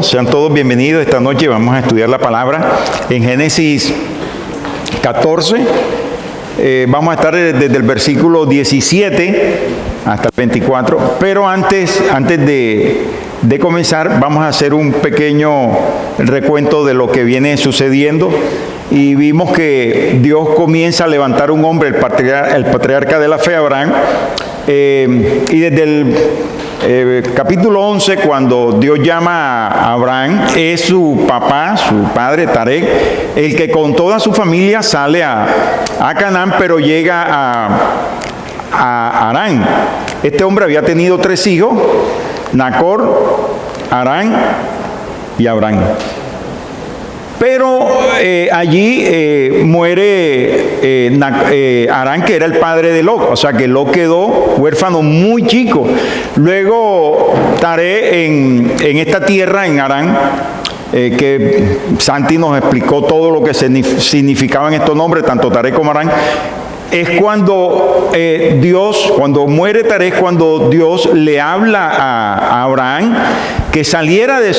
Bueno, sean todos bienvenidos. Esta noche vamos a estudiar la palabra en Génesis 14. Vamos a estar desde el versículo 17 hasta el 24. Pero antes de comenzar, vamos a hacer un pequeño recuento de lo que viene sucediendo. Y vimos que Dios comienza a levantar un hombre, el patriarca de la fe, Abraham. Y desde el capítulo 11, cuando Dios llama a Abraham, es su papá, su padre Taré, el que con toda su familia sale a Canaán, pero llega a Harán. Este hombre había tenido 3 hijos: Nacor, Harán y Abraham. Pero allí muere Harán, que era el padre de Lot, o sea que Lot quedó huérfano muy chico. Luego Taré en esta tierra, en Harán, que Santi nos explicó todo lo que significaban estos nombres, tanto Taré como Harán, es cuando cuando muere Taré, es cuando Dios le habla a Abraham que saliera de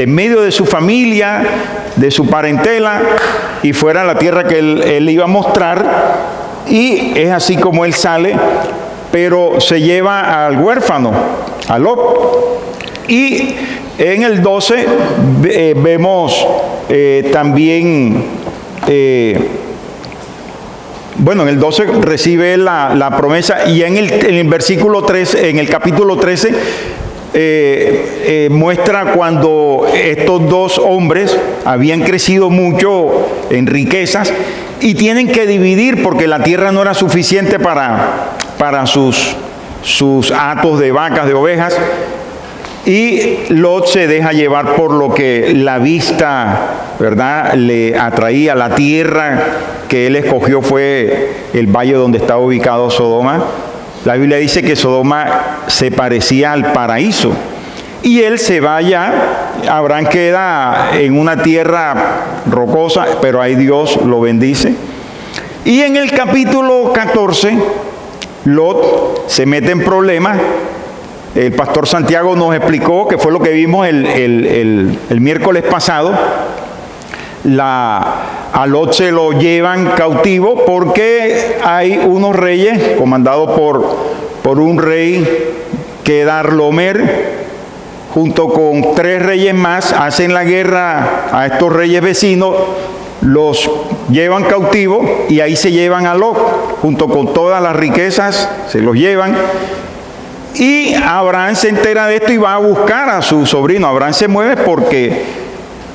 medio de su familia, de su parentela, y fuera a la tierra que él iba a mostrar. Y es así como él sale, pero se lleva al huérfano, a Lot. Y en el 12 vemos también... Bueno, en el 12 recibe la promesa, y en el versículo 13, en el capítulo 13, muestra cuando estos 2 hombres habían crecido mucho en riquezas y tienen que dividir porque la tierra no era suficiente para sus hatos de vacas, de ovejas. Y Lot se deja llevar por lo que la vista, ¿verdad?, le atraía. La tierra que él escogió fue el valle donde estaba ubicado Sodoma. La Biblia dice que Sodoma se parecía al paraíso. Y él se va allá. Abraham queda en una tierra rocosa, pero ahí Dios lo bendice. Y en el capítulo 14, Lot se mete en problemas. El pastor Santiago nos explicó, que fue lo que vimos el miércoles pasado. A Lot se lo llevan cautivo porque hay unos reyes comandados por un rey Kedorlaomer, junto con 3 reyes más, hacen la guerra a estos reyes vecinos, los llevan cautivos y ahí se llevan a Lot, junto con todas las riquezas, se los llevan. Y Abraham se entera de esto y va a buscar a su sobrino. Abraham se mueve porque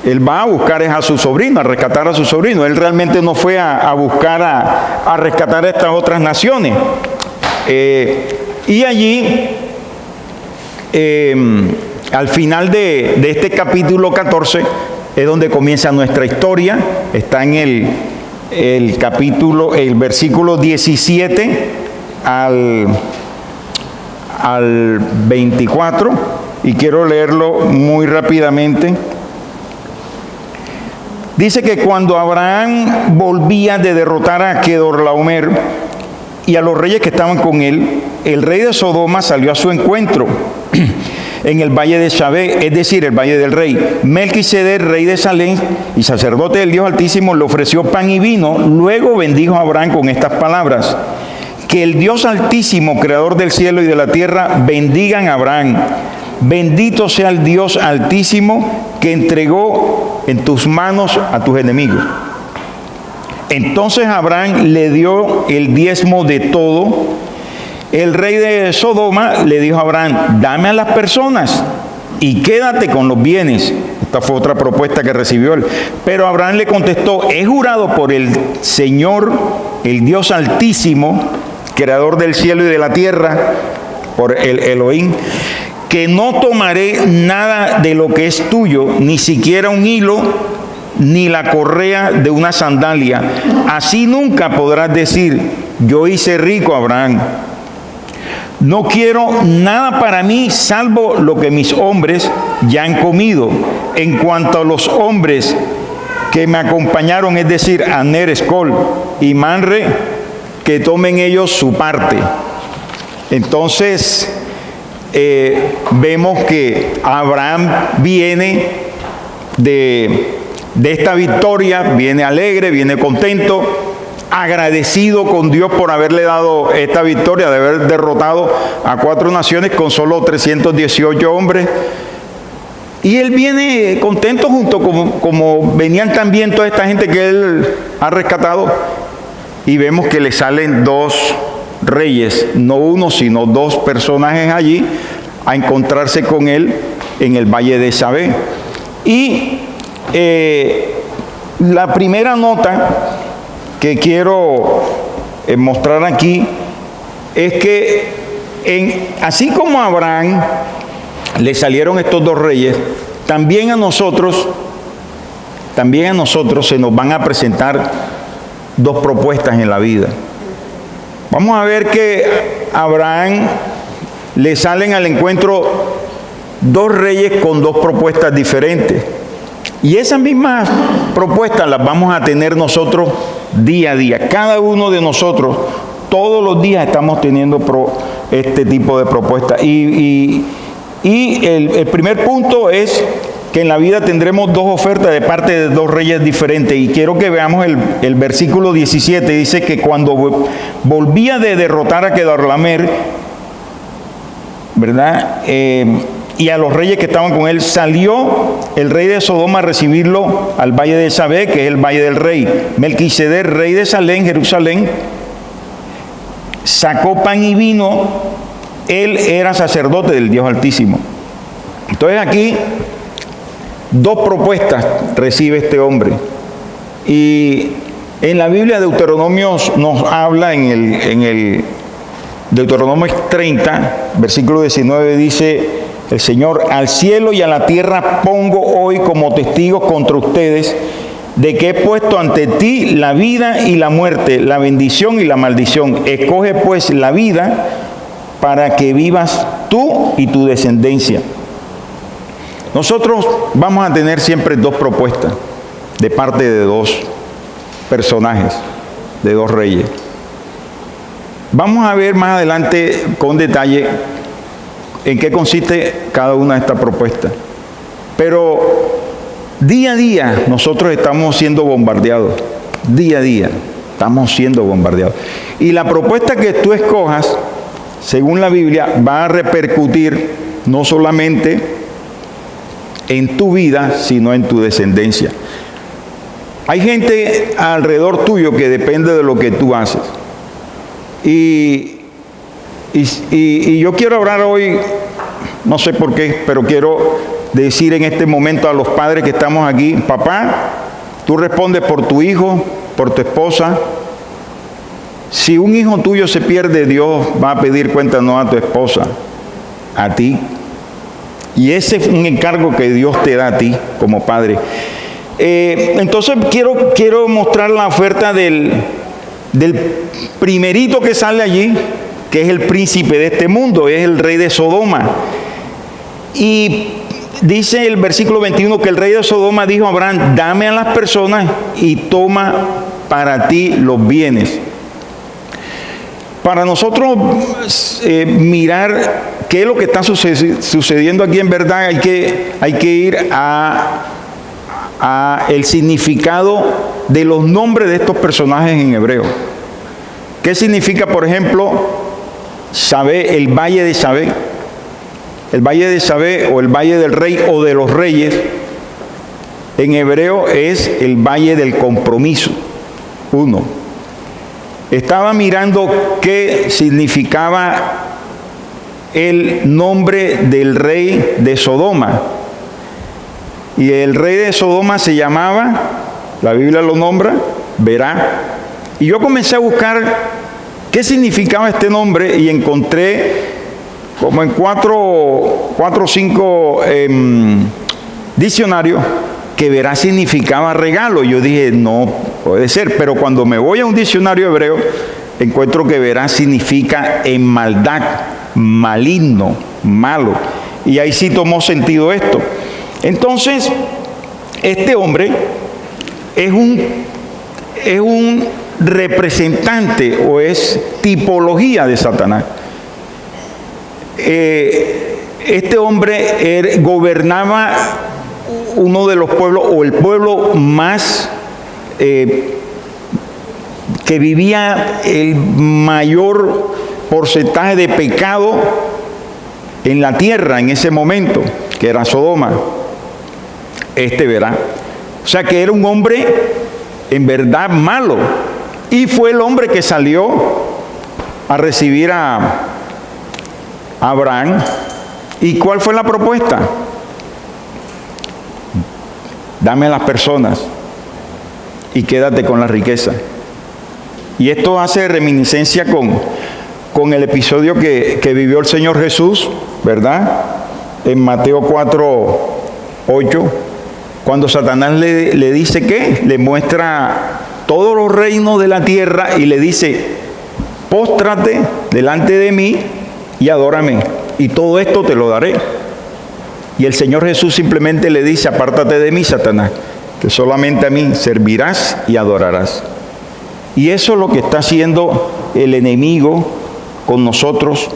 él va a buscar a su sobrino, a rescatar a su sobrino. Él realmente no fue a buscar a rescatar a estas otras naciones. Y allí, al final de este capítulo 14, es donde comienza nuestra historia. Está en el versículo 17 al 24, y quiero leerlo muy rápidamente. Dice que cuando Abraham volvía de derrotar a Kedorlaomer y a los reyes que estaban con él, el rey de Sodoma salió a su encuentro en el valle de Shabé, es decir, el valle del rey. Melquisedec, rey de Salem y sacerdote del Dios Altísimo, le ofreció pan y vino. Luego bendijo a Abraham con estas palabras: que el Dios Altísimo, creador del cielo y de la tierra, bendigan a Abraham. Bendito sea el Dios Altísimo que entregó en tus manos a tus enemigos. Entonces Abraham le dio el diezmo de todo. El rey de Sodoma le dijo a Abraham: dame a las personas y quédate con los bienes. Esta fue otra propuesta que recibió él. Pero Abraham le contestó: he jurado por el Señor, el Dios Altísimo, creador del cielo y de la tierra, por el Elohim, que no tomaré nada de lo que es tuyo, ni siquiera un hilo, ni la correa de una sandalia. Así nunca podrás decir: yo hice rico a Abraham. No quiero nada para mí, salvo lo que mis hombres ya han comido. En cuanto a los hombres que me acompañaron, es decir, Aner, Escol y Manre, que tomen ellos su parte. Entonces, vemos que Abraham viene de esta victoria, viene alegre, viene contento, agradecido con Dios por haberle dado esta victoria, de haber derrotado a 4 naciones con solo 318 hombres. Y él viene contento junto como venían también toda esta gente que él ha rescatado. Y vemos que le salen 2 reyes, no uno, sino 2 personajes allí a encontrarse con él en el valle de Sabé. Y la primera nota que quiero mostrar aquí es que así como a Abraham le salieron estos 2 reyes, también a nosotros se nos van a presentar 2 propuestas en la vida. Vamos a ver que a Abraham le salen al encuentro 2 reyes con 2 propuestas diferentes. Y esas mismas propuestas las vamos a tener nosotros día a día. Cada uno de nosotros, todos los días estamos teniendo este tipo de propuestas. Y el primer punto es que en la vida tendremos 2 ofertas de parte de 2 reyes diferentes. Y quiero que veamos el versículo 17. Dice que cuando volvía de derrotar a Kedorlaomer, ¿verdad? Y a los reyes que estaban con él, salió el rey de Sodoma a recibirlo al valle de Sabé, que es el valle del rey. Melquisedec, rey de Salem, Jerusalén, sacó pan y vino. Él era sacerdote del Dios Altísimo. Entonces aquí 2 propuestas recibe este hombre. Y en la Biblia Deuteronomio nos habla en el Deuteronomio 30, versículo 19, dice el Señor: al cielo y a la tierra pongo hoy como testigos contra ustedes de que he puesto ante ti la vida y la muerte, la bendición y la maldición. Escoge pues la vida para que vivas tú y tu descendencia. Nosotros vamos a tener siempre 2 propuestas de parte de 2 personajes, de 2 reyes. Vamos a ver más adelante con detalle en qué consiste cada una de estas propuestas. Pero día a día nosotros estamos siendo bombardeados. Día a día estamos siendo bombardeados. Y la propuesta que tú escojas, según la Biblia, va a repercutir no solamente en tu vida, sino en tu descendencia. Hay gente alrededor tuyo que depende de lo que tú haces. Y yo quiero hablar hoy, no sé por qué, pero quiero decir en este momento a los padres que estamos aquí: papá, tú respondes por tu hijo, por tu esposa. Si un hijo tuyo se pierde, Dios va a pedir cuenta no a tu esposa, a ti. Y ese es un encargo que Dios te da a ti como padre. Entonces quiero mostrar la oferta del primerito que sale allí, que es el príncipe de este mundo, es el rey de Sodoma. Y dice el versículo 21 que el rey de Sodoma dijo a Abraham: dame a las personas y toma para ti los bienes. Para nosotros mirar qué es lo que está sucediendo aquí, en verdad hay que ir a el significado de los nombres de estos personajes en hebreo. ¿Qué significa, por ejemplo, Sabé, el valle de Sabé? El valle de Sabé, o el valle del rey o de los reyes, en hebreo es el valle del compromiso. 1. Estaba mirando qué significaba el nombre del rey de Sodoma. Y el rey de Sodoma se llamaba, la Biblia lo nombra, Berá. Y yo comencé a buscar qué significaba este nombre y encontré como en 4 o 5 diccionarios que Berá significaba regalo. Yo dije, no puede ser, pero cuando me voy a un diccionario hebreo, encuentro que Berá significa en maldad, maligno, malo. Y ahí sí tomó sentido esto. Entonces, este hombre es un representante o es tipología de Satanás. este hombre gobernaba uno de los pueblos, o el pueblo más que vivía el mayor porcentaje de pecado en la tierra en ese momento, que era Sodoma. Verá. O sea que era un hombre en verdad malo. Y fue el hombre que salió a recibir a Abraham. ¿Y cuál fue la propuesta? Dame a las personas y quédate con la riqueza. Y esto hace reminiscencia con el episodio que vivió el Señor Jesús, ¿verdad? En Mateo 4:8, cuando Satanás le dice que le muestra todos los reinos de la tierra y le dice: póstrate delante de mí y adórame, y todo esto te lo daré. Y el Señor Jesús simplemente le dice: apártate de mí, Satanás, que solamente a mí servirás y adorarás. Y eso es lo que está haciendo el enemigo con nosotros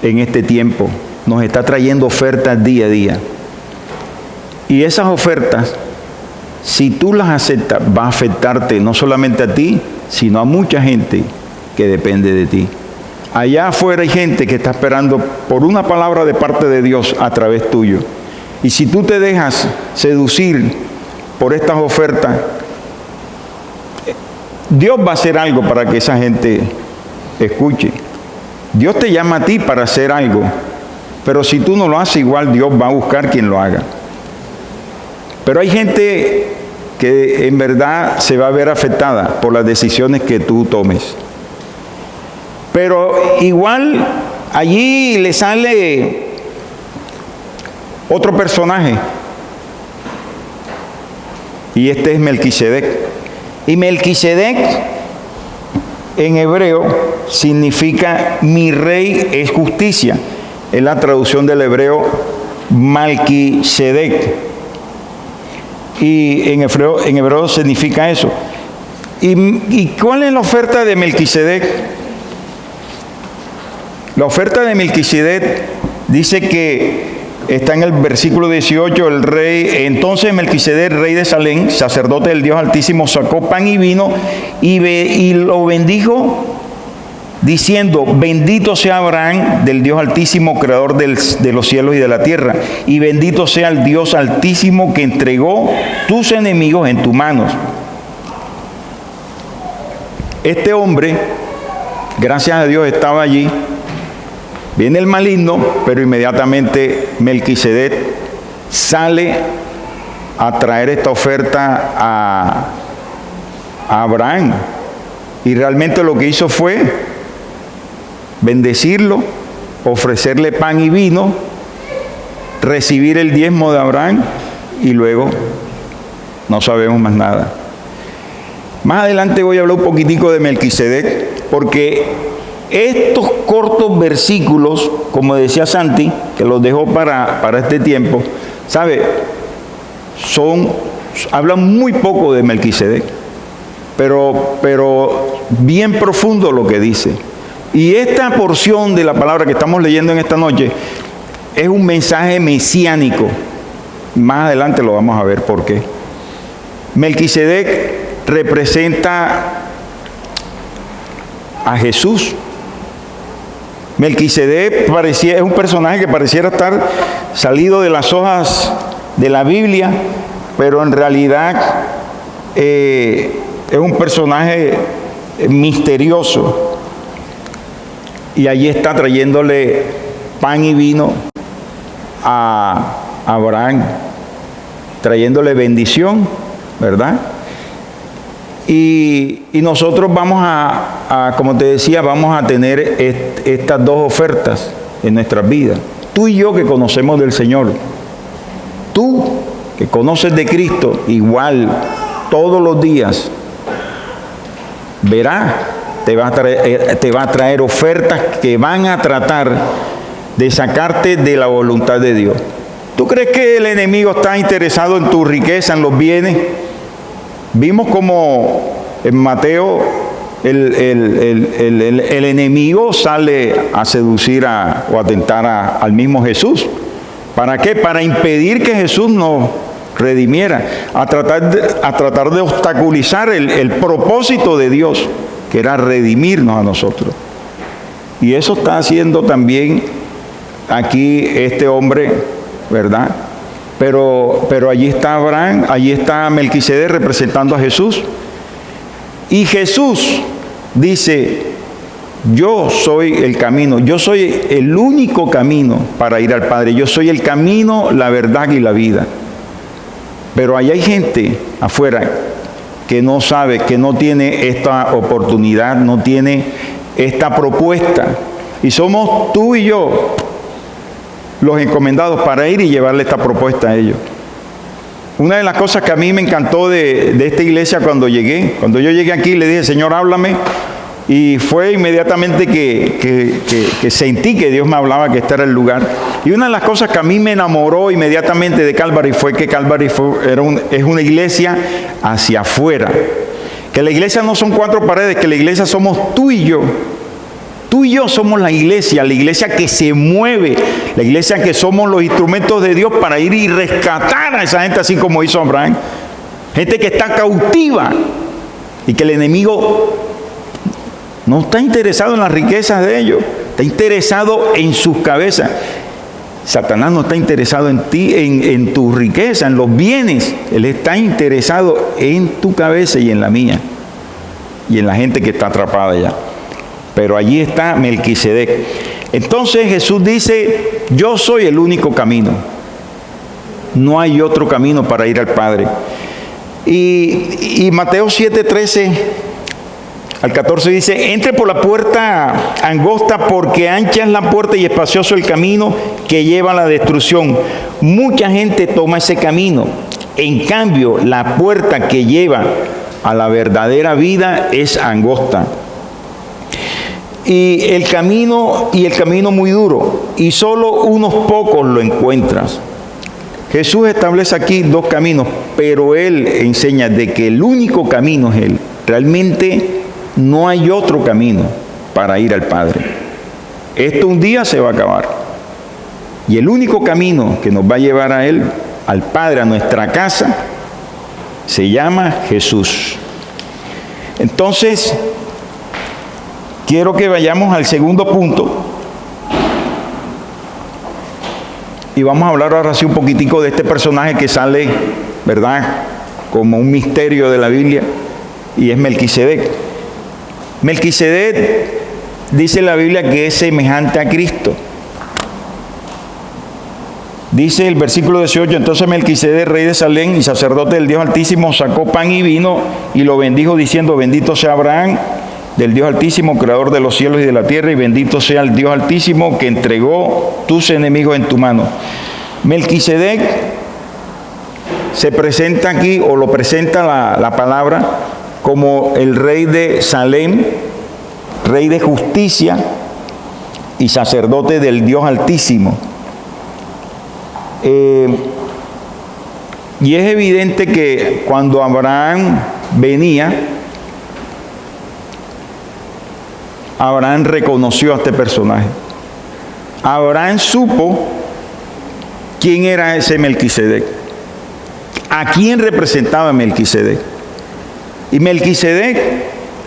en este tiempo. Nos está trayendo ofertas día a día. Y esas ofertas, si tú las aceptas, va a afectarte no solamente a ti, sino a mucha gente que depende de ti. Allá afuera hay gente que está esperando por una palabra de parte de Dios a través tuyo. Y si tú te dejas seducir por estas ofertas, Dios va a hacer algo para que esa gente escuche. Dios te llama a ti para hacer algo, pero si tú no lo haces, igual Dios va a buscar quien lo haga. Pero hay gente que en verdad se va a ver afectada por las decisiones que tú tomes. Pero igual allí le sale otro personaje, y este es Melquisedec. Y Melquisedec en hebreo significa mi rey es justicia. Es la traducción del hebreo Malquisedec. Y en hebreo significa eso. ¿Y cuál es la oferta de Melquisedec? La oferta de Melquisedec dice que está en el versículo 18, el rey, entonces Melquisedec, rey de Salem, sacerdote del Dios Altísimo, sacó pan y vino y lo bendijo, diciendo: bendito sea Abraham del Dios Altísimo, creador de los cielos y de la tierra, y bendito sea el Dios Altísimo que entregó tus enemigos en tus manos. Este hombre, gracias a Dios, estaba allí. Viene el maligno, pero inmediatamente Melquisedec sale a traer esta oferta a Abraham. Y realmente lo que hizo fue bendecirlo, ofrecerle pan y vino, recibir el diezmo de Abraham, y luego no sabemos más nada. Más adelante voy a hablar un poquitico de Melquisedec, porque estos cortos versículos, como decía Santi, que los dejó para este tiempo, ¿sabe? Hablan muy poco de Melquisedec, pero bien profundo lo que dice. Y esta porción de la palabra que estamos leyendo en esta noche es un mensaje mesiánico. Más adelante lo vamos a ver por qué. Melquisedec representa a Jesús. Melquisedec es un personaje que pareciera estar salido de las hojas de la Biblia, pero en realidad es un personaje misterioso. Y allí está trayéndole pan y vino a Abraham, trayéndole bendición, ¿verdad? Y nosotros vamos como te decía, vamos a tener estas dos ofertas en nuestras vidas. Tú y yo que conocemos del Señor, tú que conoces de Cristo, igual todos los días verás, te va a traer ofertas que van a tratar de sacarte de la voluntad de Dios. ¿Tú crees que el enemigo está interesado en tu riqueza, en los bienes? Vimos como en Mateo el enemigo sale a seducir o a tentar al mismo Jesús. ¿Para qué? Para impedir que Jesús nos redimiera, a tratar de obstaculizar el propósito de Dios, que era redimirnos a nosotros. Y eso está haciendo también aquí este hombre, ¿verdad? Pero allí está Abraham, allí está Melquisedec representando a Jesús. Y Jesús dice: yo soy el camino, yo soy el único camino para ir al Padre, yo soy el camino, la verdad y la vida. Pero ahí hay gente afuera que no sabe, que no tiene esta oportunidad, no tiene esta propuesta. Y somos tú y yo los encomendados para ir y llevarle esta propuesta a ellos. Una de las cosas que a mí me encantó de esta iglesia cuando yo llegué aquí, le dije: Señor, háblame. Y fue inmediatamente que sentí que Dios me hablaba, que este era el lugar. Y una de las cosas que a mí me enamoró inmediatamente de Calvary fue que Calvary es una iglesia hacia afuera. Que la iglesia no son cuatro paredes, que la iglesia somos tú y yo. Tú y yo somos la iglesia que se mueve, la iglesia que somos los instrumentos de Dios para ir y rescatar a esa gente, así como hizo Abraham. Gente que está cautiva y que el enemigo no está interesado en las riquezas de ellos, está interesado en sus cabezas. Satanás no está interesado en ti, en tu riqueza, en los bienes. Él está interesado en tu cabeza y en la mía, y en la gente que está atrapada allá. Pero allí está Melquisedec. Entonces Jesús dice: yo soy el único camino. No hay otro camino para ir al Padre. Y Mateo 7:13 al 14 dice: entre por la puerta angosta, porque ancha es la puerta y espacioso el camino que lleva a la destrucción. Mucha gente toma ese camino. En cambio, la puerta que lleva a la verdadera vida es angosta. Y el camino muy duro, y solo unos pocos lo encuentras. Jesús establece aquí dos caminos, pero Él enseña de que el único camino es Él. Realmente no hay otro camino para ir al Padre. Esto un día se va a acabar. Y el único camino que nos va a llevar a Él, al Padre, a nuestra casa, se llama Jesús. Entonces, quiero que vayamos al segundo punto. Y vamos a hablar ahora sí un poquitico de este personaje que sale, ¿verdad?, como un misterio de la Biblia, y es Melquisedec. Melquisedec, dice la Biblia, que es semejante a Cristo. Dice el versículo 18: entonces Melquisedec, rey de Salem y sacerdote del Dios Altísimo, sacó pan y vino y lo bendijo, diciendo: bendito sea Abraham del Dios Altísimo, creador de los cielos y de la tierra, y bendito sea el Dios Altísimo que entregó tus enemigos en tu mano. Melquisedec se presenta aquí, o lo presenta la palabra, como el rey de Salem, rey de justicia y sacerdote del Dios Altísimo. Y es evidente que cuando Abraham venía, Abraham reconoció a este personaje. Abraham supo quién era ese Melquisedec, a quién representaba Melquisedec. Y Melquisedec,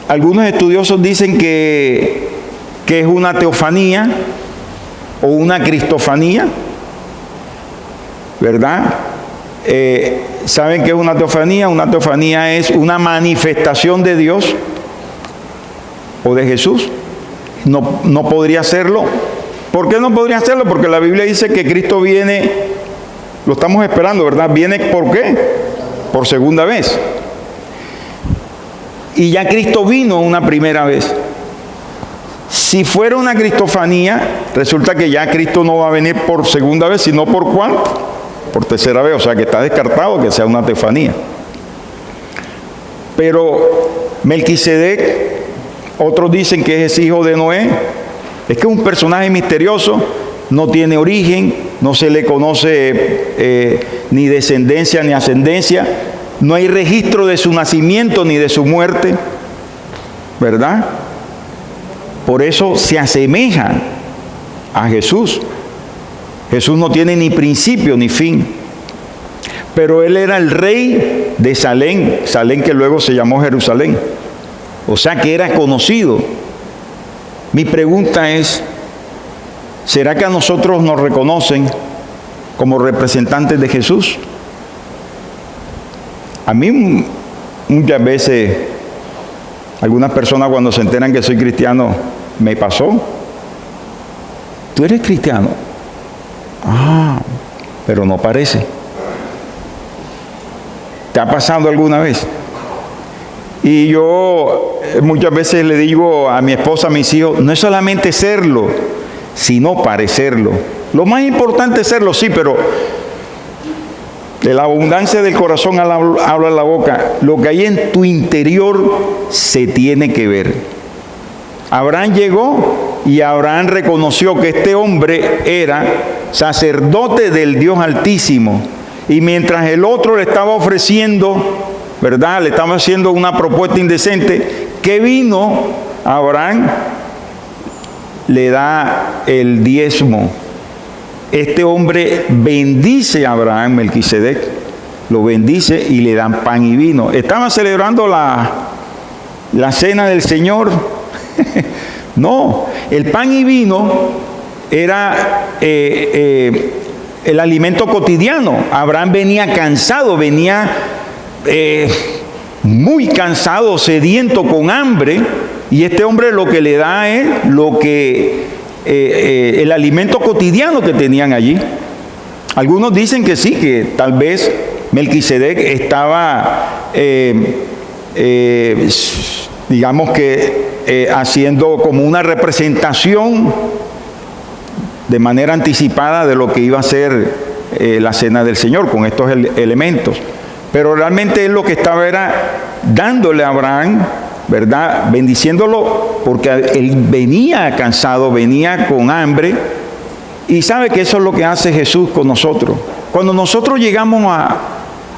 algunos estudiosos dicen que es una teofanía o una cristofanía, ¿verdad? ¿Saben qué es una teofanía? Una teofanía es una manifestación de Dios o de Jesús. No podría hacerlo. ¿Por qué no podría hacerlo? Porque la Biblia dice que Cristo viene, lo estamos esperando, ¿verdad? ¿Viene por qué? Por segunda vez. Y ya Cristo vino una primera vez. Si fuera una cristofanía, resulta que ya Cristo no va a venir por segunda vez, sino por ¿cuánto? Por tercera vez. O sea que está descartado que sea una teofanía. Pero Melquisedec, otros dicen que es hijo de Noé. Es que es un personaje misterioso, no tiene origen, no se le conoce ni descendencia ni ascendencia, no hay registro de su nacimiento ni de su muerte, ¿verdad? Por eso se asemeja a Jesús. Jesús no tiene ni principio ni fin. Pero él era el rey de Salem, Salem que luego se llamó Jerusalén. O sea que era conocido. Mi pregunta es, ¿será que a nosotros nos reconocen como representantes de Jesús? A mí muchas veces, algunas personas cuando se enteran que soy cristiano, me pasó. ¿Tú eres cristiano? Ah, pero no parece. ¿Te ha pasado alguna vez? Y yo muchas veces le digo a mi esposa, a mis hijos, no es solamente serlo, sino parecerlo. Lo más importante es serlo, sí, pero de la abundancia del corazón habla la boca. Lo que hay en tu interior se tiene que ver. Abraham llegó y Abraham reconoció que este hombre era sacerdote del Dios Altísimo. Y mientras el otro le estaba ofreciendo, ¿verdad? Le estaba haciendo una propuesta indecente, ¿qué vino? Abraham le da el diezmo. Este hombre bendice a Abraham, Melquisedec, lo bendice y le dan pan y vino. Estaban celebrando la cena del Señor. No, el pan y vino era el alimento cotidiano. Abraham venía cansado, venía muy cansado, sediento, con hambre, y este hombre lo que le da es el alimento cotidiano que tenían allí. Algunos dicen que sí, que tal vez Melquisedec estaba digamos que haciendo como una representación de manera anticipada de lo que iba a ser la cena del Señor con estos elementos. Pero realmente él lo que estaba era dándole a Abraham, ¿verdad? Bendiciéndolo, porque él venía cansado, venía con hambre. Y sabe que eso es lo que hace Jesús con nosotros. Cuando nosotros llegamos a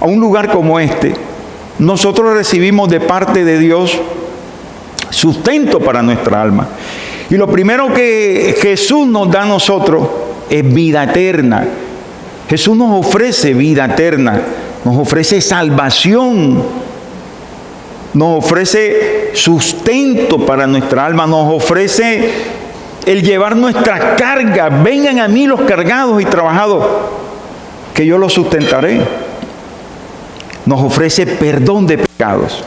un lugar como este, nosotros recibimos de parte de Dios sustento para nuestra alma. Y lo primero que Jesús nos da a nosotros es vida eterna. Jesús nos ofrece vida eterna, nos ofrece salvación, nos ofrece sustento para nuestra alma, nos ofrece el llevar nuestra carga. Vengan a mí los cargados y trabajados, que yo los sustentaré. Nos ofrece perdón de pecados.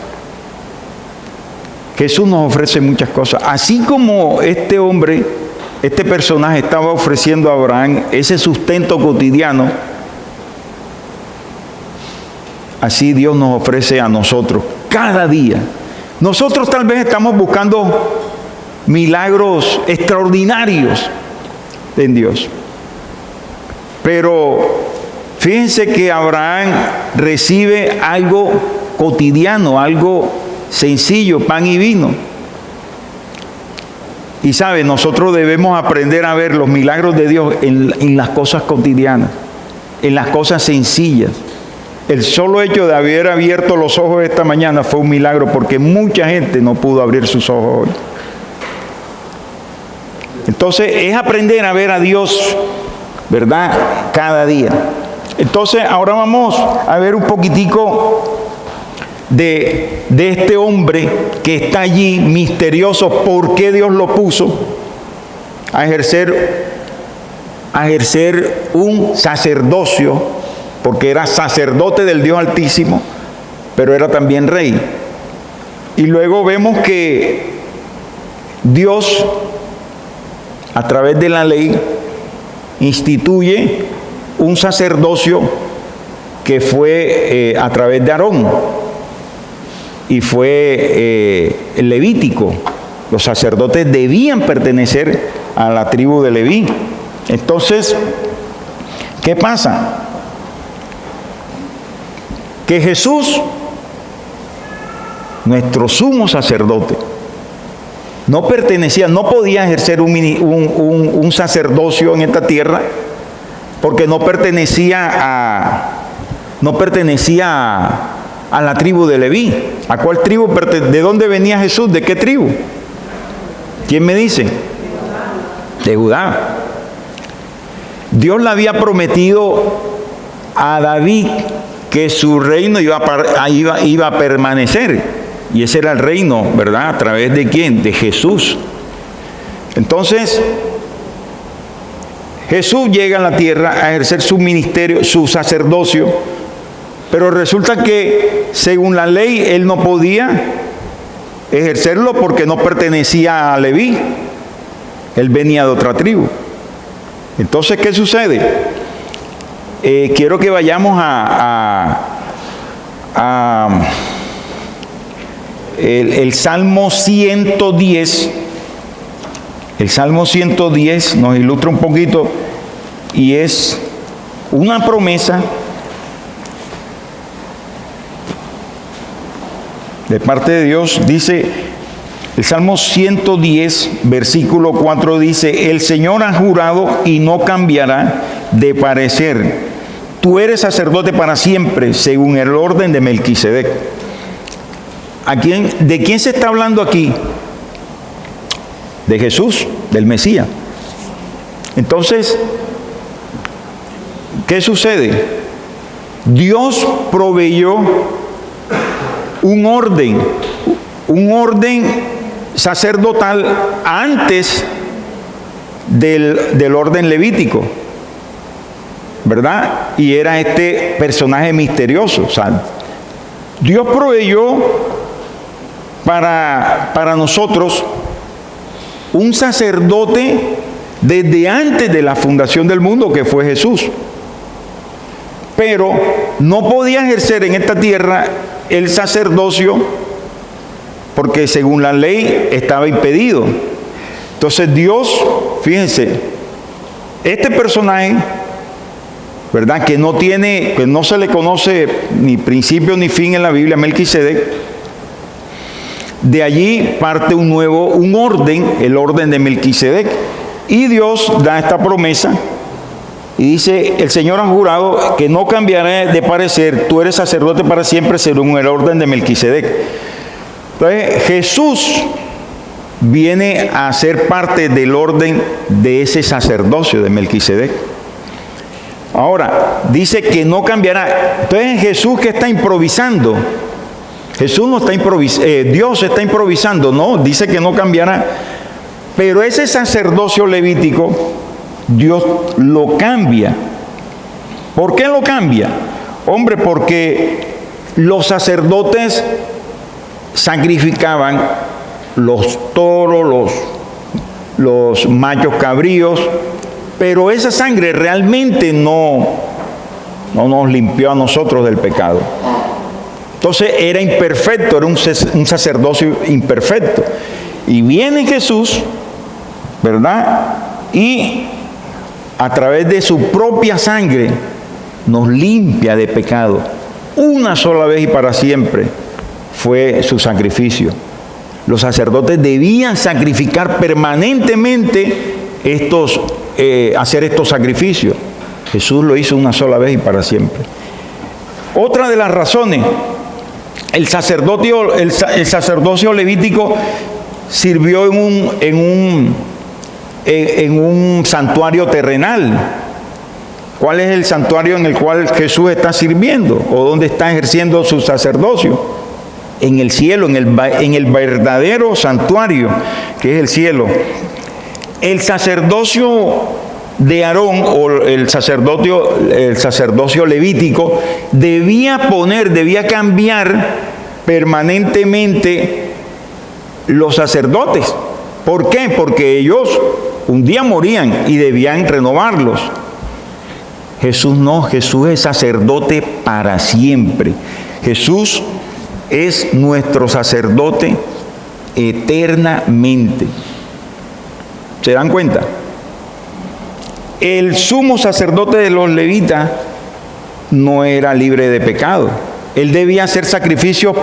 Jesús nos ofrece muchas cosas. Así como este hombre, este personaje estaba ofreciendo a Abraham ese sustento cotidiano, así Dios nos ofrece a nosotros cada día. Nosotros tal vez estamos buscando milagros extraordinarios en Dios. Pero fíjense que Abraham recibe algo cotidiano, algo sencillo, pan y vino. Y sabe, nosotros debemos aprender a ver los milagros de Dios en las cosas cotidianas, en las cosas sencillas. El solo hecho de haber abierto los ojos esta mañana fue un milagro, porque mucha gente no pudo abrir sus ojos hoy. Entonces es aprender a ver a Dios, ¿verdad?, cada día. Entonces ahora vamos a ver un poquitico de este hombre que está allí, misterioso. ¿Por qué Dios lo puso a ejercer un sacerdocio? Porque era sacerdote del Dios Altísimo, pero era también rey. Y luego vemos que Dios, a través de la ley, instituye un sacerdocio que fue a través de Aarón, y fue levítico. Los sacerdotes debían pertenecer a la tribu de Leví. Entonces, ¿qué pasa? Que Jesús, nuestro sumo sacerdote, no pertenecía, no podía ejercer un sacerdocio en esta tierra, porque no pertenecía a la tribu de Leví. ¿A cuál tribu pertenece? ¿De dónde venía Jesús? ¿De qué tribu? ¿Quién me dice? De Judá. Dios le había prometido a David que su reino iba a permanecer. Y ese era el reino, ¿verdad? ¿A través de quién? De Jesús. Entonces, Jesús llega a la tierra a ejercer su ministerio, su sacerdocio, pero resulta que, según la ley, él no podía ejercerlo porque no pertenecía a Leví. Él venía de otra tribu. Entonces, ¿qué sucede? Quiero que vayamos el Salmo 110. El Salmo 110 nos ilustra un poquito y es una promesa de parte de Dios. Dice, el Salmo 110, versículo 4 dice: el Señor ha jurado y no cambiará de parecer. Tú eres sacerdote para siempre, según el orden de Melquisedec. ¿De quién se está hablando aquí? De Jesús, del Mesías. Entonces, ¿qué sucede? Dios proveyó un orden sacerdotal antes del orden levítico, ¿verdad? Y era este personaje misterioso. O sea, Dios proveyó para nosotros un sacerdote desde antes de la fundación del mundo, que fue Jesús. Pero no podía ejercer en esta tierra el sacerdocio porque según la ley estaba impedido. Entonces Dios, fíjense, este personaje, ¿verdad? Que no se le conoce ni principio ni fin en la Biblia, Melquisedec. De allí parte un orden, el orden de Melquisedec. Y Dios da esta promesa y dice: el Señor ha jurado que no cambiará de parecer, tú eres sacerdote para siempre según el orden de Melquisedec. Entonces Jesús viene a ser parte del orden de ese sacerdocio de Melquisedec. Ahora, dice que no cambiará. Entonces Jesús, ¿qué está improvisando? Jesús no está improvisando, Dios está improvisando, no, dice que no cambiará. Pero ese sacerdocio levítico, Dios lo cambia. ¿Por qué lo cambia? Hombre, porque los sacerdotes sacrificaban los toros, los machos cabríos, pero esa sangre realmente no nos limpió a nosotros del pecado. Entonces era imperfecto, era un sacerdocio imperfecto. Y viene Jesús, ¿verdad? Y a través de su propia sangre nos limpia de pecado. Una sola vez y para siempre fue su sacrificio. Los sacerdotes debían sacrificar permanentemente hacer estos sacrificios. Jesús lo hizo una sola vez y para siempre. Otra de las razones, el sacerdocio levítico sirvió en un santuario terrenal. ¿Cuál es el santuario en el cual Jesús está sirviendo o donde está ejerciendo su sacerdocio? En el cielo, en el verdadero santuario que es el cielo. El sacerdocio de Aarón o el sacerdocio levítico debía cambiar permanentemente los sacerdotes. ¿Por qué? Porque ellos un día morían y debían renovarlos. Jesús no, Jesús es sacerdote para siempre. Jesús es nuestro sacerdote eternamente. ¿Se dan cuenta? El sumo sacerdote de los levitas no era libre de pecado. Él debía hacer sacrificios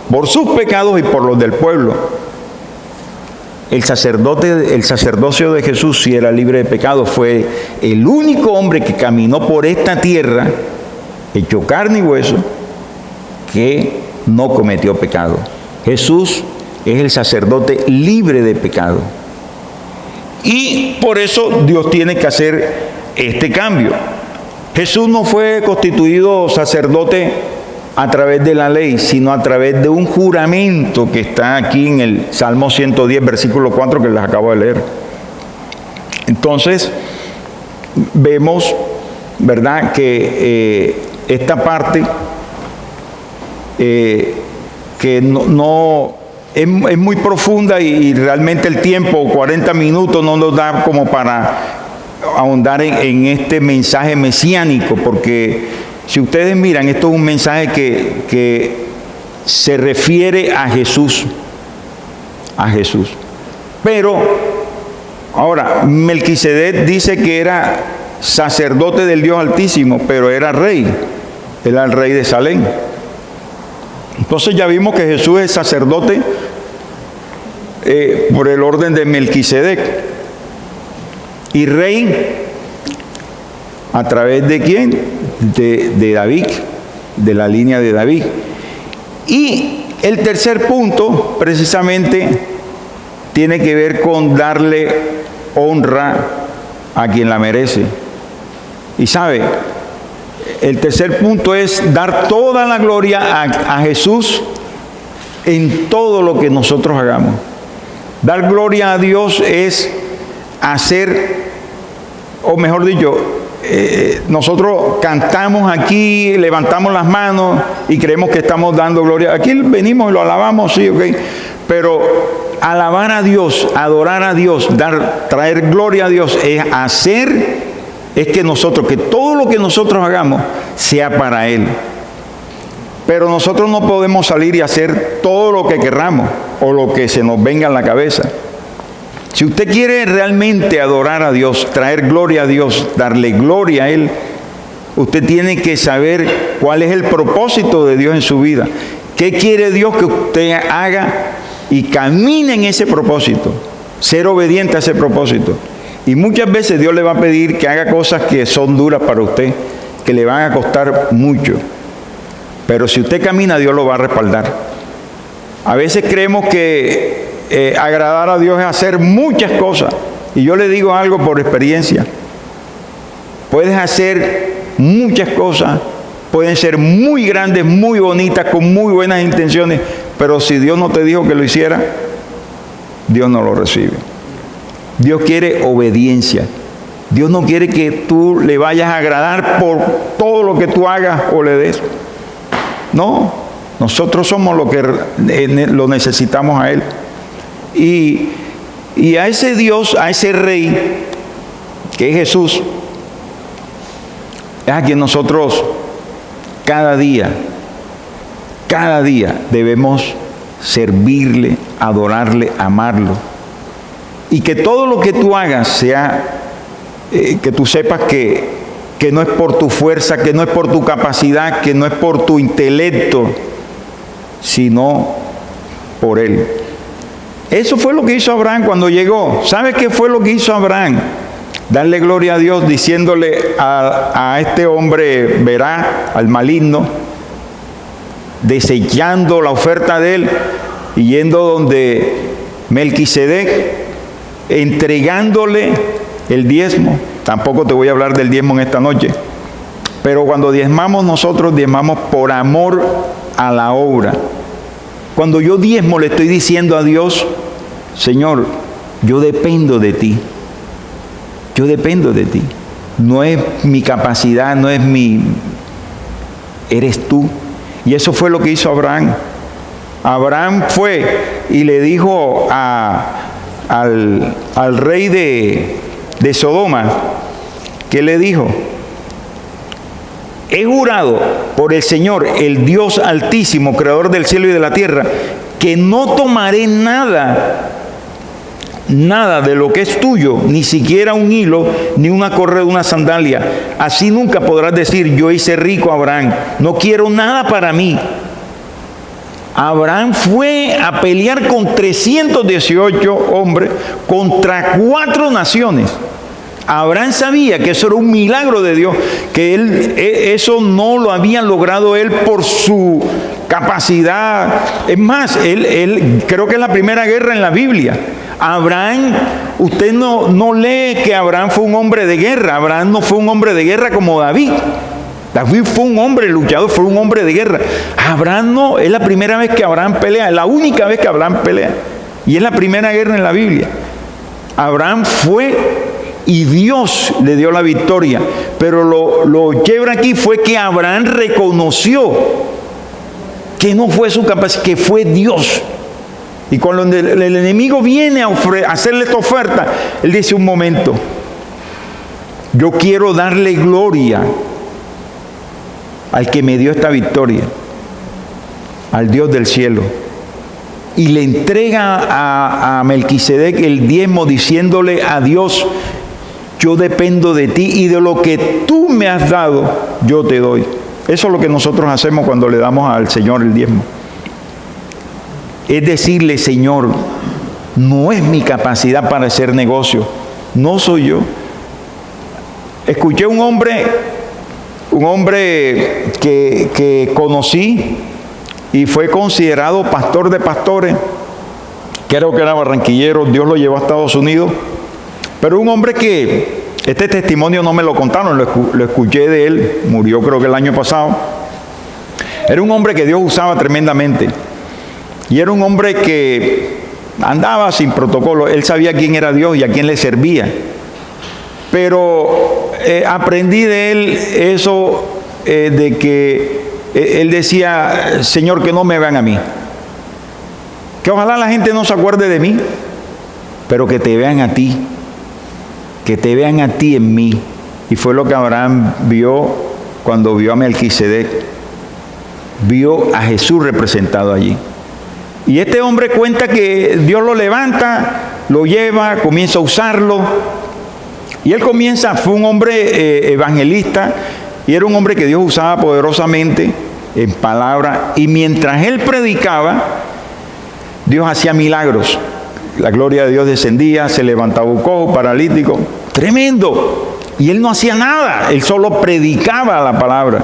por sus pecados y por los del pueblo. El sacerdocio de Jesús sí era libre de pecado. Fue el único hombre que caminó por esta tierra, hecho carne y hueso, que no cometió pecado. Jesús es el sacerdote libre de pecado. Y por eso Dios tiene que hacer este cambio. Jesús no fue constituido sacerdote a través de la ley, sino a través de un juramento que está aquí en el Salmo 110, versículo 4, que les acabo de leer. Entonces, vemos, ¿verdad?, que esta parte que no es muy profunda y realmente el tiempo, 40 minutos, no nos da como para ahondar en este mensaje mesiánico, porque si ustedes miran, esto es un mensaje que se refiere a Jesús. A Jesús. Pero, ahora, Melquisedec dice que era sacerdote del Dios Altísimo, pero era rey. Era el rey de Salem. Entonces ya vimos que Jesús es sacerdote por el orden de Melquisedec. Y rey, ¿a través de quién? De David, de la línea de David. Y el tercer punto, precisamente, tiene que ver con darle honra a quien la merece. Y sabe, el tercer punto es dar toda la gloria a Jesús en todo lo que nosotros hagamos. Dar gloria a Dios es hacer, o mejor dicho, nosotros cantamos aquí, levantamos las manos y creemos que estamos dando gloria. Aquí venimos y lo alabamos, sí, ok. Pero alabar a Dios, adorar a Dios, traer gloria a Dios, es que todo lo que nosotros hagamos sea para Él. Pero nosotros no podemos salir y hacer todo lo que querramos o lo que se nos venga en la cabeza. Si usted quiere realmente adorar a Dios, traer gloria a Dios, darle gloria a Él, usted tiene que saber cuál es el propósito de Dios en su vida. ¿Qué quiere Dios que usted haga y camine en ese propósito? Ser obediente a ese propósito. Y muchas veces Dios le va a pedir que haga cosas que son duras para usted, que le van a costar mucho. Pero si usted camina, Dios lo va a respaldar. A veces creemos que agradar a Dios es hacer muchas cosas. Y yo le digo algo por experiencia. Puedes hacer muchas cosas, pueden ser muy grandes, muy bonitas, con muy buenas intenciones, pero si Dios no te dijo que lo hiciera, Dios no lo recibe. Dios quiere obediencia. Dios no quiere que tú le vayas a agradar por todo lo que tú hagas o le des. No, nosotros somos los que lo necesitamos a Él. Y a ese Dios, a ese Rey, que es Jesús, es a quien nosotros cada día debemos servirle, adorarle, amarlo. Y que todo lo que tú hagas sea, que tú sepas que no es por tu fuerza, que no es por tu capacidad, que no es por tu intelecto, sino por Él. Eso fue lo que hizo Abraham cuando llegó. ¿Sabes qué fue lo que hizo Abraham? Darle gloria a Dios, diciéndole a este hombre, verá, al maligno, desechando la oferta de él y yendo donde Melquisedec, entregándole el diezmo. Tampoco te voy a hablar del diezmo en esta noche, pero cuando diezmamos, nosotros diezmamos por amor a la obra. Cuando yo diezmo, le estoy diciendo a Dios: Señor, yo dependo de ti. Yo dependo de ti. No es mi capacidad, no es eres tú. Y eso fue lo que hizo Abraham. Abraham fue y le dijo al rey de Sodoma, ¿qué le dijo? He jurado por el Señor, el Dios Altísimo, creador del cielo y de la tierra, que no tomaré nada de lo que es tuyo, ni siquiera un hilo, ni una correa de una sandalia. Así nunca podrás decir: yo hice rico a Abraham, no quiero nada para mí. Abraham fue a pelear con 318 hombres contra 4 naciones. Abraham sabía que eso era un milagro de Dios, que eso no lo había logrado él por su capacidad. Es más, él creo que es la primera guerra en la Biblia. Abraham, usted no lee que Abraham fue un hombre de guerra. Abraham no fue un hombre de guerra como David. David fue un hombre luchador, fue un hombre de guerra. Abraham no, es la primera vez que Abraham pelea, es la única vez que Abraham pelea. Y es la primera guerra en la Biblia. Abraham fue y Dios le dio la victoria. Pero lo chévere aquí fue que Abraham reconoció que no fue su capacidad, que fue Dios. Y cuando el enemigo viene a hacerle esta oferta, él dice: un momento, yo quiero darle gloria al que me dio esta victoria, al Dios del cielo. Y le entrega a Melquisedec el diezmo, diciéndole a Dios: yo dependo de ti y de lo que tú me has dado, yo te doy. Eso es lo que nosotros hacemos cuando le damos al Señor el diezmo. Es decirle: Señor, no es mi capacidad para hacer negocio, no soy yo. Escuché un hombre que conocí y fue considerado pastor de pastores, creo que era barranquillero, Dios lo llevó a Estados Unidos, pero un hombre que, este testimonio no me lo contaron, lo escuché de él, murió creo que el año pasado. Era un hombre que Dios usaba tremendamente, y era un hombre que andaba sin protocolo. Él sabía quién era Dios y a quién le servía, pero aprendí de él eso, de que él decía: Señor, que no me vean a mí, que ojalá la gente no se acuerde de mí, pero que te vean a ti, que te vean a ti en mí. Y fue lo que Abraham vio cuando vio a Melquisedec, vio a Jesús representado allí. Y este hombre cuenta que Dios lo levanta, lo lleva, comienza a usarlo. Y él fue un hombre evangelista, y era un hombre que Dios usaba poderosamente en palabra. Y mientras él predicaba, Dios hacía milagros. La gloria de Dios descendía, se levantaba un cojo, paralítico. Tremendo. Y él no hacía nada, él solo predicaba la palabra.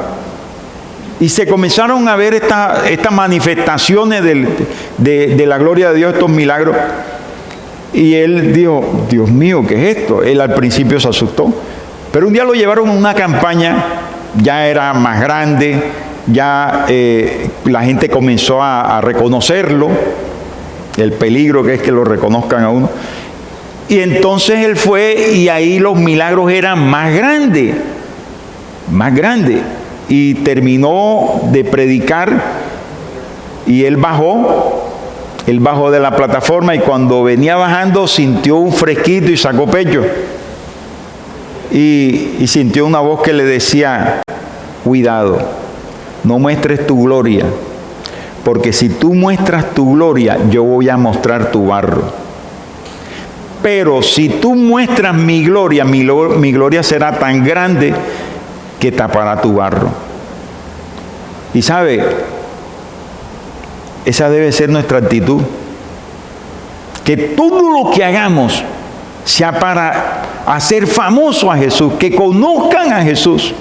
Y se comenzaron a ver estas manifestaciones de la gloria de Dios, estos milagros. Y él dijo: Dios mío, ¿qué es esto? Él al principio se asustó. Pero un día lo llevaron a una campaña, ya era más grande, ya la gente comenzó a reconocerlo, el peligro que es que lo reconozcan a uno. Y entonces él fue, y ahí los milagros eran más grandes, más grandes. Y terminó de predicar, y él bajó de la plataforma, y cuando venía bajando sintió un fresquito y sacó pecho. Y sintió una voz que le decía: cuidado, no muestres tu gloria, porque si tú muestras tu gloria, yo voy a mostrar tu barro. Pero si tú muestras mi gloria será tan grande que tapará tu barro. Y sabe, esa debe ser nuestra actitud. Que todo lo que hagamos sea para hacer famoso a Jesús, que conozcan a Jesús.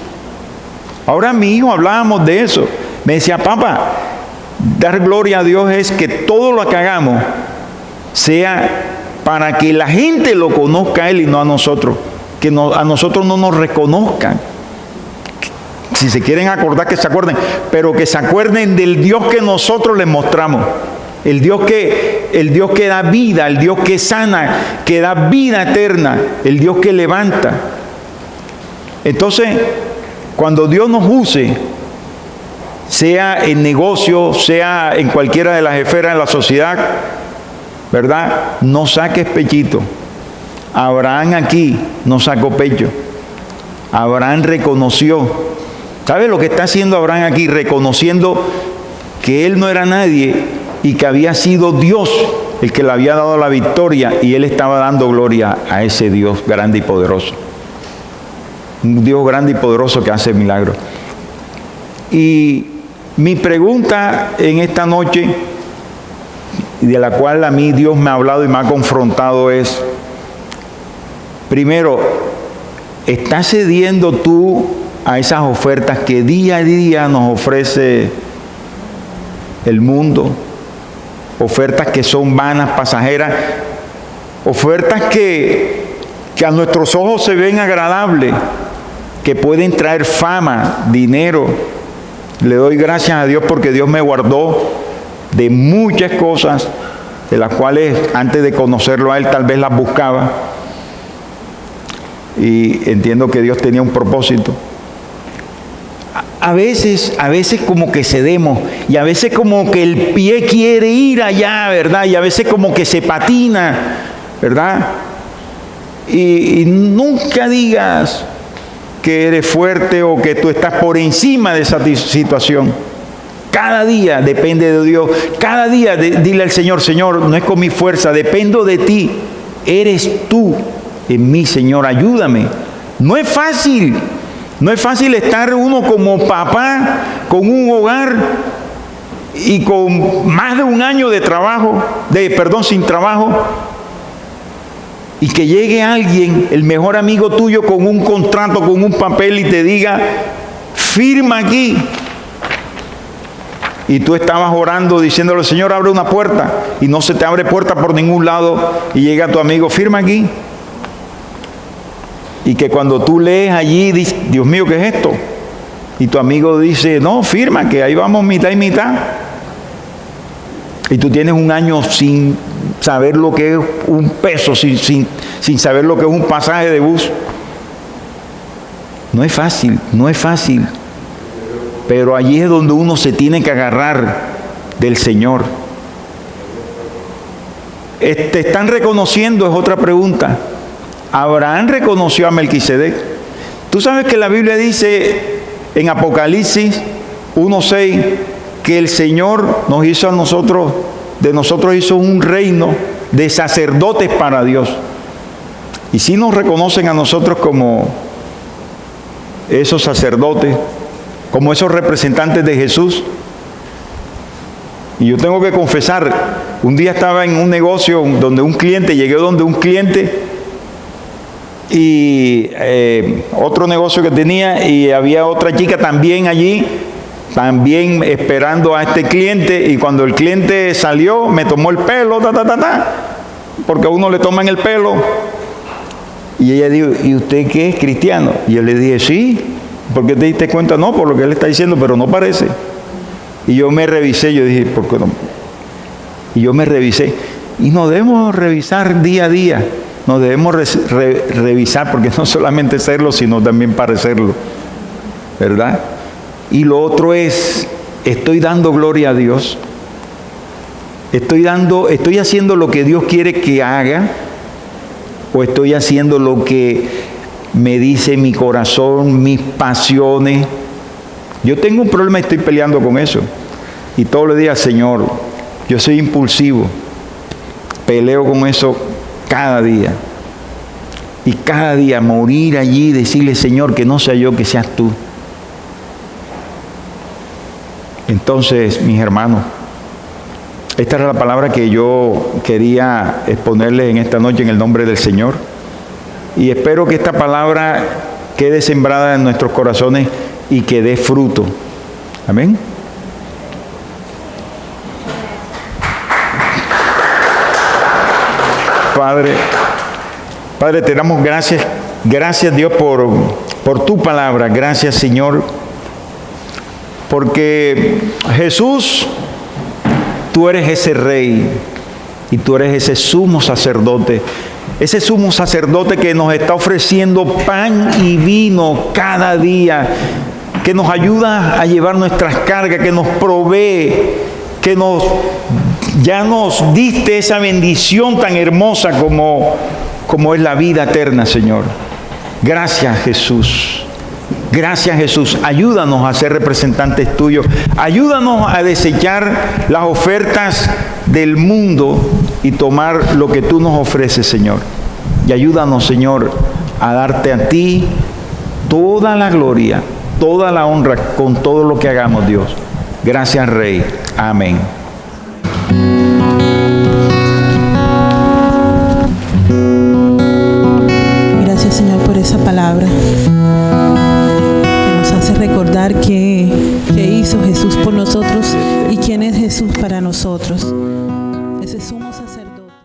Ahora mi hijo, hablábamos de eso, me decía: papá, dar gloria a Dios es que todo lo que hagamos sea para que la gente lo conozca a Él y no a nosotros, que a nosotros no nos reconozcan. Si se quieren acordar, que se acuerden, pero que se acuerden del Dios que nosotros les mostramos. El Dios que da vida, el Dios que sana, que da vida eterna, el Dios que levanta. Entonces, cuando Dios nos use, sea en negocio, sea en cualquiera de las esferas de la sociedad, ¿verdad? No saques pechito. Abraham aquí no sacó pecho. Abraham reconoció. ¿Sabe lo que está haciendo Abraham aquí? Reconociendo que él no era nadie y que había sido Dios el que le había dado la victoria, y él estaba dando gloria a ese Dios grande y poderoso. Un Dios grande y poderoso que hace milagros. Y mi pregunta en esta noche, de la cual a mí Dios me ha hablado y me ha confrontado, es: primero, ¿estás cediendo tú a esas ofertas que día a día nos ofrece el mundo, ofertas que son vanas, pasajeras, ofertas que a nuestros ojos se ven agradables, que pueden traer fama, dinero. Le doy gracias a Dios porque Dios me guardó de muchas cosas, de las cuales antes de conocerlo a Él tal vez las buscaba. Y entiendo que Dios tenía un propósito. A veces como que cedemos, y a veces como que el pie quiere ir allá, ¿verdad? Y a veces como que se patina, ¿verdad? Y nunca digas que eres fuerte o que tú estás por encima de esa situación. Cada día depende de Dios. Cada día dile al Señor: Señor, no es con mi fuerza, dependo de ti. Eres tú en mí, Señor, ayúdame. No es fácil. No es fácil estar uno como papá con un hogar y con más de un año de trabajo, sin trabajo, y que llegue alguien, el mejor amigo tuyo, con un contrato, con un papel y te diga: firma aquí. Y tú estabas orando diciéndole: Señor, abre una puerta, y no se te abre puerta por ningún lado, y llega tu amigo: firma aquí. Y que cuando tú lees allí, dices: Dios mío, ¿qué es esto? Y tu amigo dice: no, firma, que ahí vamos mitad y mitad. Y tú tienes un año sin saber lo que es un peso, sin saber lo que es un pasaje de bus. No es fácil, no es fácil. Pero allí es donde uno se tiene que agarrar del Señor. ¿Te están reconociendo? Es otra pregunta. Abraham reconoció a Melquisedec. Tú sabes que la Biblia dice en Apocalipsis 1:6 que el Señor nos hizo a nosotros, de nosotros hizo un reino de sacerdotes para Dios. Y si nos reconocen a nosotros como esos sacerdotes, como esos representantes de Jesús. Y yo tengo que confesar, un día estaba en un negocio llegué donde un cliente y otro negocio que tenía, y había otra chica también allí, también esperando a este cliente, y cuando el cliente salió me tomó el pelo, porque a uno le toman el pelo, y ella dijo: ¿y usted qué es, cristiano? Y yo le dije: sí. ¿Por qué te diste cuenta? No, por lo que él está diciendo, pero no parece. Y yo me revisé, yo dije: ¿por qué no? Y yo me revisé, y nos debemos revisar día a día. Nos debemos revisar, porque no solamente serlo, sino también parecerlo, ¿verdad? Y lo otro es: ¿estoy dando gloria a Dios? ¿Estoy haciendo lo que Dios quiere que haga? ¿O estoy haciendo lo que me dice mi corazón, mis pasiones? Yo tengo un problema y estoy peleando con eso. Y todos los días: Señor, yo soy impulsivo. Peleo con eso cada día. Y cada día morir allí y decirle: Señor, que no sea yo, que seas tú. Entonces, mis hermanos, esta era la palabra que yo quería exponerles en esta noche en el nombre del Señor. Y espero que esta palabra quede sembrada en nuestros corazones y que dé fruto. Amén. Padre, te damos gracias. Gracias, Dios, por tu palabra. Gracias, Señor. Porque Jesús, tú eres ese rey y tú eres ese sumo sacerdote. Ese sumo sacerdote que nos está ofreciendo pan y vino cada día, que nos ayuda a llevar nuestras cargas, que nos provee, que ya nos diste esa bendición tan hermosa como es la vida eterna, Señor. Gracias, Jesús. Gracias, Jesús. Ayúdanos a ser representantes tuyos. Ayúdanos a desechar las ofertas del mundo y tomar lo que tú nos ofreces, Señor. Y ayúdanos, Señor, a darte a ti toda la gloria, toda la honra con todo lo que hagamos, Dios. Gracias, Rey. Amén.